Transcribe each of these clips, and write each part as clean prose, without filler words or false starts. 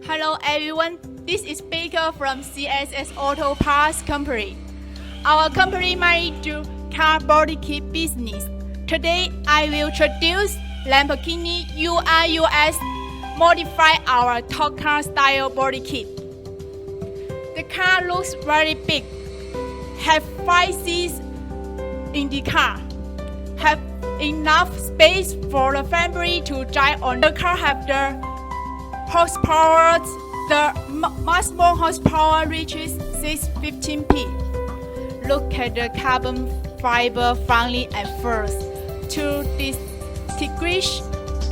Hello everyone, this is Baker from CSS Auto Parts Company. Our company might do car body kit business. Today I will introduce Lamborghini URUS modify our Topcar style body kit. The car looks very big, have 5 seats in the car, have enough space for the family to drive on. The car have the horsepower, the maximum horsepower reaches 615 p. Look at the carbon fiber friendly at first. To distinguish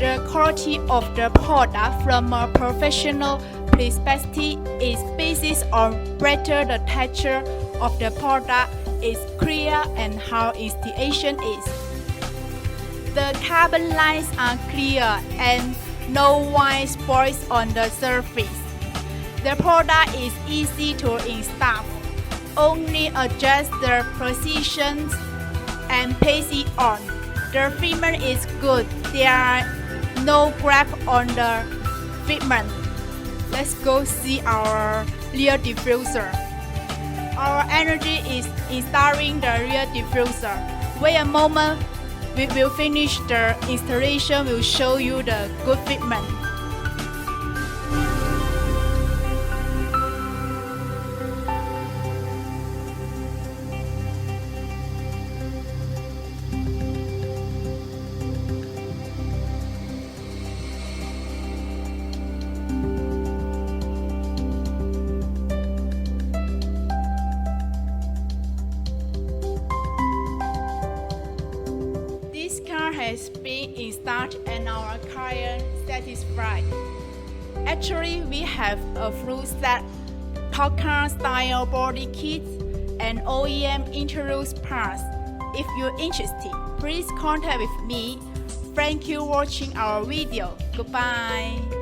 the quality of the product from a professional perspective is based on whether the texture of the product is clear and how installation is. The carbon lines are clear and no white spots on the surface. The product is easy to install. Only adjust the position and paste it on. The fitment is good. There are no grab on the fitment. Let's go see our rear diffuser. Our energy is installing the rear diffuser. Wait a moment. We will finish the installation. We'll show you the good fitment. This car has been installed and our client satisfied. Actually, we have a full set Topcar style body kit and OEM introduced parts. If you're interested, please contact with me. Thank you for watching our video. Goodbye.